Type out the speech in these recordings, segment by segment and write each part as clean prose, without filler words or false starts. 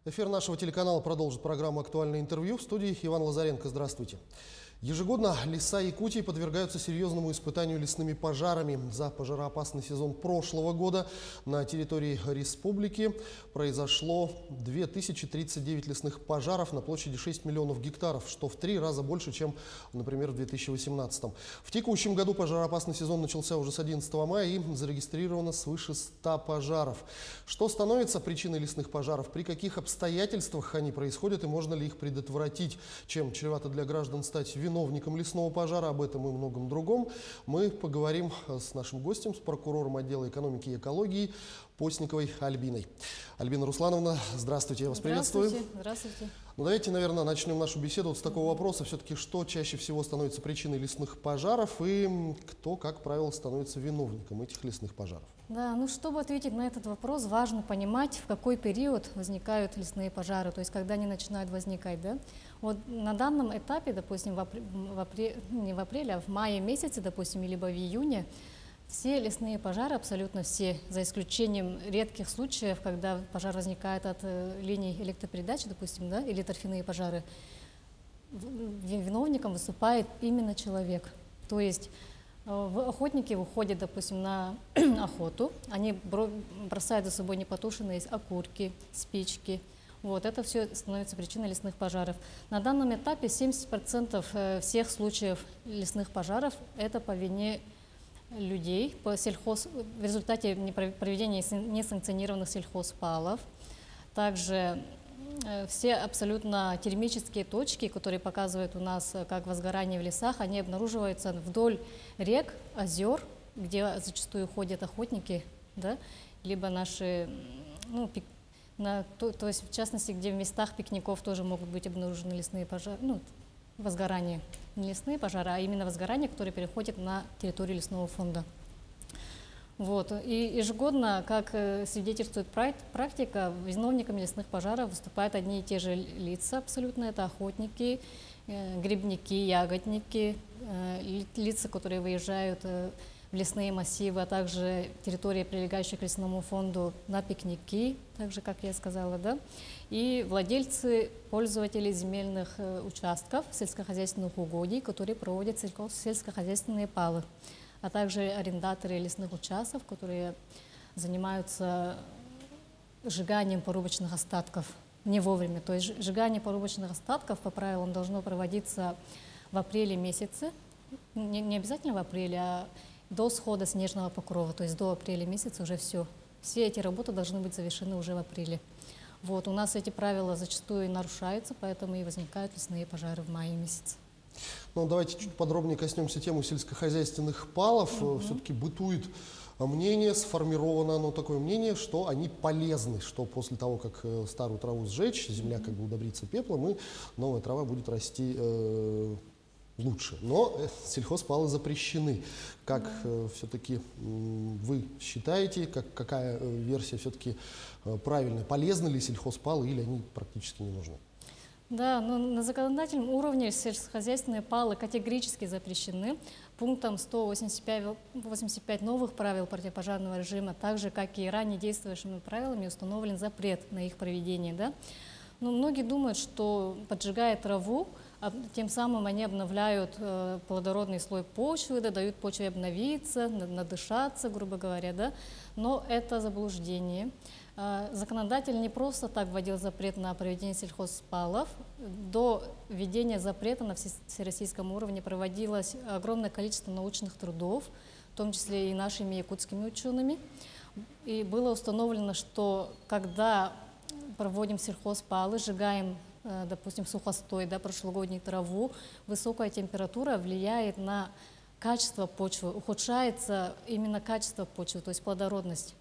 Эфир нашего телеканала продолжит программу «Актуальное интервью». В студии Иван Лазаренко. Здравствуйте. Ежегодно леса Якутии подвергаются серьезному испытанию лесными пожарами. За пожароопасный сезон прошлого года на территории республики произошло 2039 лесных пожаров на площади 6 миллионов гектаров, что в 3 раза больше, чем, например, в 2018. В текущем году пожароопасный сезон начался уже с 11 мая и зарегистрировано свыше 100 пожаров. Что становится причиной лесных пожаров, при каких обстоятельствах они происходят и можно ли их предотвратить, чем чревато для граждан стать виновником лесного пожара, об этом и многом другом, мы поговорим с нашим гостем, с прокурором отдела экономики и экологии Постниковой Альбиной. Альбина Руслановна, здравствуйте, я вас приветствую. Здравствуйте. Ну, давайте, наверное, начнем нашу беседу вот с такого вопроса. Все-таки, что чаще всего становится причиной лесных пожаров и кто, как правило, становится виновником этих лесных пожаров? Да, ну, чтобы ответить на этот вопрос, важно понимать, в какой период возникают лесные пожары, то есть когда они начинают возникать, да. Вот на данном этапе, допустим, не в апреле, а в мае месяце, допустим, либо в июне, все лесные пожары, абсолютно все, за исключением редких случаев, когда пожар возникает от линий электропередачи, допустим, да, или торфяные пожары, виновником выступает именно человек. То есть охотники выходят, допустим, на охоту, они бросают за собой непотушенные окурки, спички. Вот, это все становится причиной лесных пожаров. На данном этапе 70% всех случаев лесных пожаров – это по вине людей, в результате проведения несанкционированных сельхозпалов. Также все абсолютно термические точки, которые показывают у нас как возгорание в лесах, они обнаруживаются вдоль рек, озер, где зачастую ходят охотники, да, либо наши, то есть в частности, где в местах пикников тоже могут быть обнаружены лесные пожары, возгорания. Не лесные пожары, а именно возгорания, которые переходят на территорию лесного фонда. Вот. И ежегодно, как свидетельствует практика, виновниками лесных пожаров выступают одни и те же лица абсолютно. Это охотники, грибники, ягодники, лица, которые выезжают в лесные массивы, а также территории, прилегающие к лесному фонду, на пикники, также, как я сказала, да, и владельцы, пользователи земельных участков, сельскохозяйственных угодий, которые проводят сельскохозяйственные палы, а также арендаторы лесных участков, которые занимаются сжиганием порубочных остатков не вовремя. То есть сжигание порубочных остатков по правилам должно проводиться в апреле месяце, не обязательно в апреле, а до схода снежного покрова, то есть до апреля месяца уже все. Все эти работы должны быть завершены уже в апреле. Вот, у нас эти правила зачастую нарушаются, поэтому и возникают лесные пожары в мае месяце. Ну, давайте чуть подробнее коснемся темы сельскохозяйственных палов. Все-таки бытует мнение, сформировано оно такое мнение, что они полезны, что после того, как старую траву сжечь, земля как бы удобрится пеплом, и новая трава будет расти лучше. Но сельхозпалы запрещены. Как все-таки вы считаете, какая версия все-таки правильная? Полезны ли сельхозпалы или они практически не нужны? Да, но на законодательном уровне сельскохозяйственные палы категорически запрещены. Пунктом 185 новых правил противопожарного режима, так же, как и ранее действующими правилами, установлен запрет на их проведение. Да? Но многие думают, что поджигая траву, тем самым они обновляют плодородный слой почвы, да, дают почве обновиться, надышаться, грубо говоря. Да? Но это заблуждение. Законодатель не просто так вводил запрет на проведение сельхозпалов. До введения запрета на всероссийском уровне проводилось огромное количество научных трудов, в том числе и нашими якутскими учеными. И было установлено, что когда проводим сельхозпалы, сжигаем, допустим, сухостой, да, прошлогоднюю траву, высокая температура влияет на качество почвы, ухудшается именно качество почвы, то есть плодородность.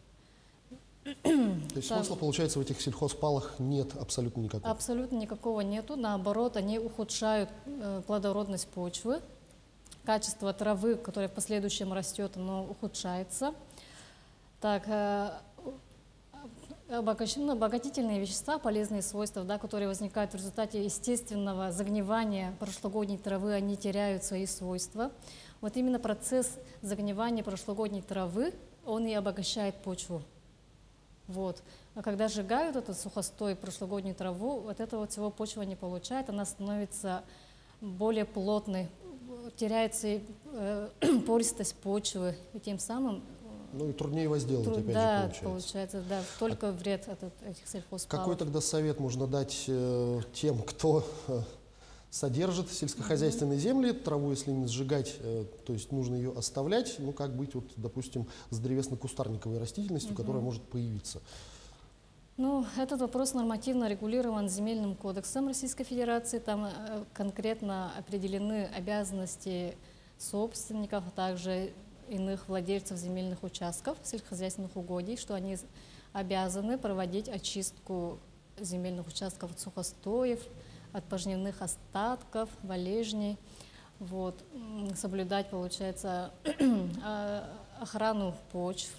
То есть смысла, получается, в этих сельхозпалах нет абсолютно никакого? Абсолютно никакого нету. Наоборот, они ухудшают плодородность почвы. Качество травы, которое в последующем растет, оно ухудшается. Так, обогатительные вещества, полезные свойства, да, которые возникают в результате естественного загнивания прошлогодней травы, они теряют свои свойства. Вот именно процесс загнивания прошлогодней травы, он и обогащает почву. Вот. А когда сжигают этот сухостой, прошлогоднюю траву, вот этого всего почва не получает, она становится более плотной, теряется пористость почвы, и тем самым Ну и труднее возделать, опять да, же, получается, да, только вред от этих сельхозпалок. Какой тогда совет можно дать тем, кто содержит сельскохозяйственные земли, траву, если не сжигать, то есть нужно ее оставлять, ну как быть, вот, допустим, с древесно-кустарниковой растительностью, которая может появиться? Ну, этот вопрос нормативно регулирован Земельным кодексом Российской Федерации. Там конкретно определены обязанности собственников, а также иных владельцев земельных участков, сельскохозяйственных угодий, что они обязаны проводить очистку земельных участков от сухостоев, от пожнивных остатков, валежней. Вот. Соблюдать, получается, охрану почв.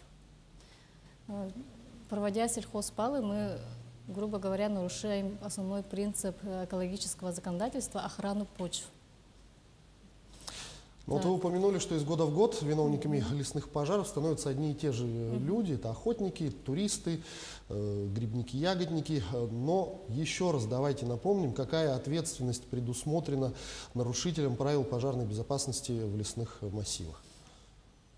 Проводя сельхозпалы, мы, грубо говоря, нарушаем основной принцип экологического законодательства – охрану почв. Ну, вот вы упомянули, что из года в год виновниками лесных пожаров становятся одни и те же люди. Это охотники, туристы, грибники, ягодники. Но еще раз давайте напомним, какая ответственность предусмотрена нарушителям правил пожарной безопасности в лесных массивах.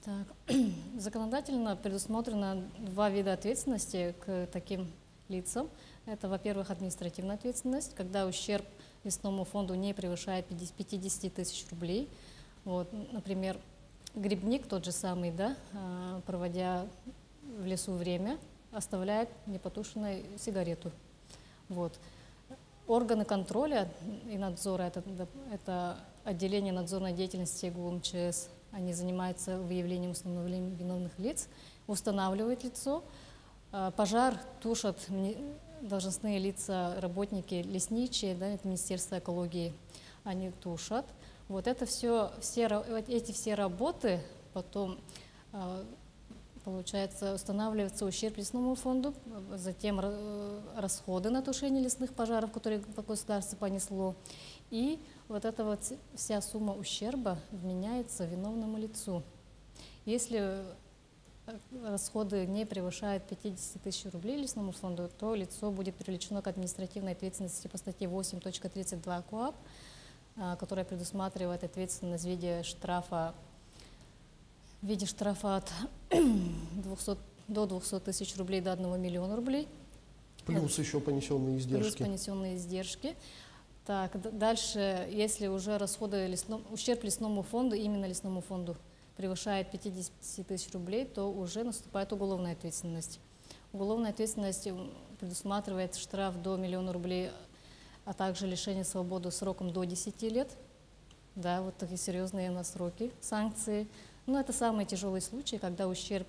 Так. Законодательно предусмотрено два вида ответственности к таким лицам. Это, во-первых, административная ответственность, когда ущерб лесному фонду не превышает 50 тысяч рублей. Вот, например, грибник тот же самый, да, проводя в лесу время, оставляет непотушенную сигарету. Вот. Органы контроля и надзора, это отделение надзорной деятельности ГУ МЧС, они занимаются выявлением и установлением виновных лиц, устанавливают лицо. Пожар тушат должностные лица, работники лесничие, да, это Министерство экологии, они тушат. Вот это эти все работы потом, получается, устанавливается ущерб лесному фонду, затем расходы на тушение лесных пожаров, которые государство понесло, и вот эта вот вся сумма ущерба вменяется виновному лицу. Если расходы не превышают 50 тысяч рублей лесному фонду, то лицо будет привлечено к административной ответственности по статье 8.32 КоАП, которая предусматривает ответственность в виде штрафа от 200, до 200 тысяч рублей до 1 миллиона рублей. Плюс еще понесенные издержки. Плюс понесенные издержки. Так, дальше, если уже ущерб лесному фонду, именно лесному фонду, превышает 50 тысяч рублей, то уже наступает уголовная ответственность. Уголовная ответственность предусматривает штраф до 1 миллиона рублей, а также лишение свободы сроком до 10 лет. Да, вот такие серьезные у нас сроки, санкции. Но это самые тяжелые случаи, когда ущерб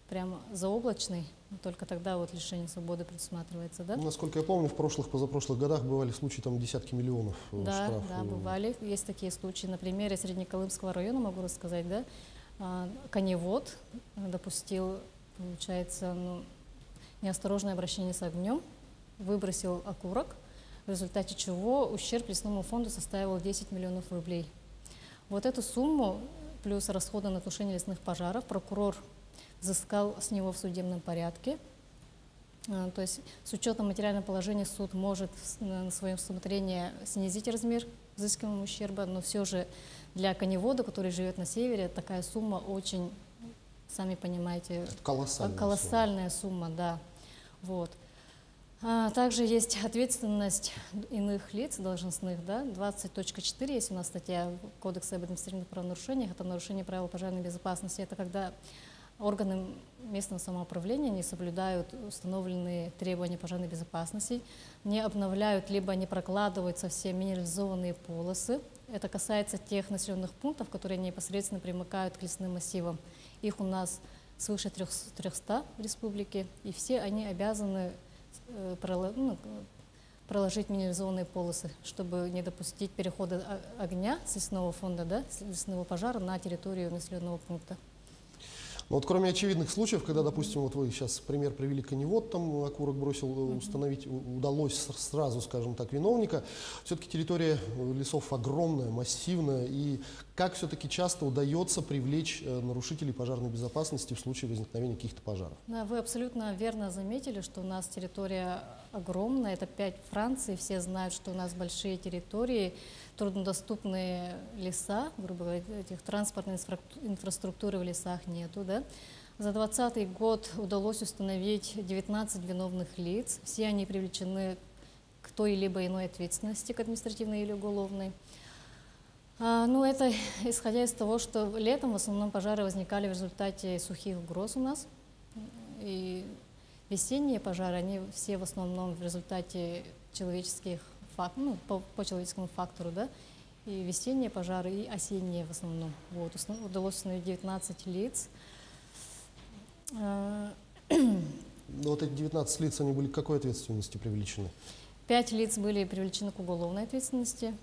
прямо заоблачный, только тогда вот лишение свободы предусматривается. Да? Насколько я помню, в прошлых, позапрошлых годах бывали случаи, там десятки миллионов штрафов. Да, бывали. Есть такие случаи. На примере Среднеколымского района могу рассказать, да, коневод допустил, получается, неосторожное обращение с огнем, выбросил окурок, в результате чего ущерб лесному фонду составил 10 миллионов рублей. Вот эту сумму, плюс расходы на тушение лесных пожаров, прокурор взыскал с него в судебном порядке. То есть с учетом материального положения суд может на свое усмотрение снизить размер взыскиваемого ущерба, но все же для коневода, который живет на севере, такая сумма очень, сами понимаете, колоссальная сумма, да. Вот. Также есть ответственность иных лиц должностных, да, 20.4, есть у нас статья Кодекса об административных правонарушениях, это нарушение правил пожарной безопасности, это когда органы местного самоуправления не соблюдают установленные требования пожарной безопасности, не обновляют либо не прокладывают совсем минерализованные полосы. Это касается тех населенных пунктов, которые непосредственно примыкают к лесным массивам. Их у нас свыше 300 в республике, и все они обязаны проложить минерализованные полосы, чтобы не допустить перехода огня с лесного фонда, да, с лесного пожара на территорию населенного пункта. Но вот кроме очевидных случаев, когда, допустим, вот вы сейчас пример привели коневод, там окурок бросил, установить удалось сразу, скажем так, виновника, все-таки территория лесов огромная, массивная, и как все-таки часто удается привлечь нарушителей пожарной безопасности в случае возникновения каких-то пожаров? Да, вы абсолютно верно заметили, что у нас территория огромная, это 5 Франций, все знают, что у нас большие территории, труднодоступные леса, грубо говоря, этих транспортной инфраструктуры в лесах нету, да. За 2020 год удалось установить 19 виновных лиц, все они привлечены к той либо иной ответственности, к административной или уголовной. Ну, это исходя из того, что летом в основном пожары возникали в результате сухих гроз у нас. И весенние пожары, они все в основном в результате человеческих факторов, ну, по человеческому фактору, да. И весенние пожары, и осенние в основном. Вот, удалось установить 19 лиц. Вот эти 19 лиц, они были к какой ответственности привлечены? 5 лиц были привлечены к уголовной ответственности,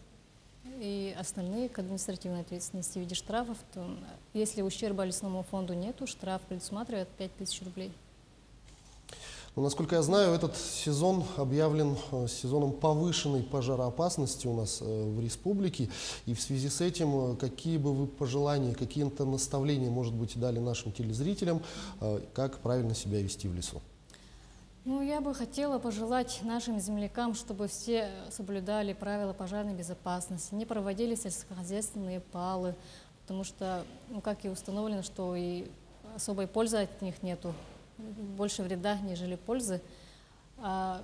и остальные к административной ответственности в виде штрафов. То, если ущерба лесному фонду нету, штраф предусматривает 5000 рублей. Ну, насколько я знаю, этот сезон объявлен сезоном повышенной пожароопасности у нас в республике. И в связи с этим, какие бы вы пожелания, какие-то наставления, может быть, дали нашим телезрителям, как правильно себя вести в лесу? Ну, я бы хотела пожелать нашим землякам, чтобы все соблюдали правила пожарной безопасности, не проводили сельскохозяйственные палы, потому что, ну, как и установлено, что и особой пользы от них нету, больше вреда, нежели пользы. А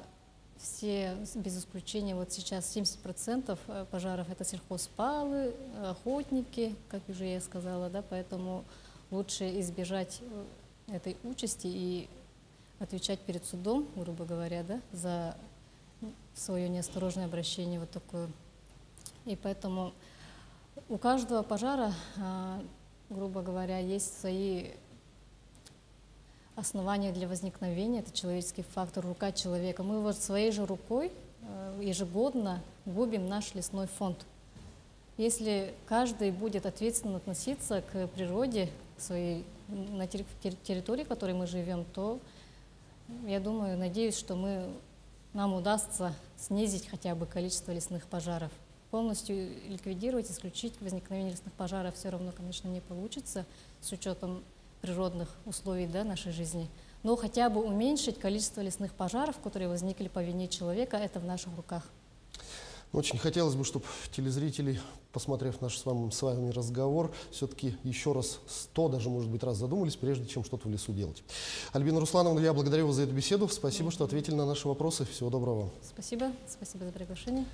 все, без исключения, вот сейчас 70% пожаров это сельхозпалы, охотники, как уже я сказала, да, поэтому лучше избежать этой участи и отвечать перед судом, грубо говоря, да, за свое неосторожное обращение вот такое. И поэтому у каждого пожара, грубо говоря, есть свои основания для возникновения, это человеческий фактор, рука человека. Мы вот своей же рукой ежегодно губим наш лесной фонд. Если каждый будет ответственно относиться к природе своей, на территории, в которой мы живем, то я думаю, надеюсь, что нам удастся снизить хотя бы количество лесных пожаров. Полностью ликвидировать, исключить возникновение лесных пожаров все равно, конечно, не получится с учетом природных условий, да, нашей жизни. Но хотя бы уменьшить количество лесных пожаров, которые возникли по вине человека, это в наших руках. Очень хотелось бы, чтобы телезрители, посмотрев наш с вами разговор, все-таки еще раз 100, даже, может быть, раз задумались, прежде чем что-то в лесу делать. Альбина Руслановна, я благодарю вас за эту беседу. Спасибо, что ответили на наши вопросы. Всего доброго вам. Спасибо. Спасибо за приглашение.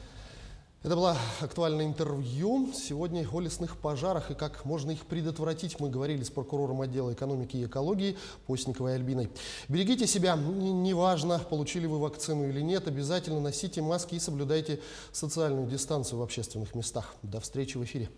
Это было актуальное интервью. Сегодня о лесных пожарах и как можно их предотвратить. Мы говорили с прокурором отдела экономики и экологии Постниковой Альбиной. Берегите себя. Неважно, получили вы вакцину или нет. Обязательно носите маски и соблюдайте социальную дистанцию в общественных местах. До встречи в эфире.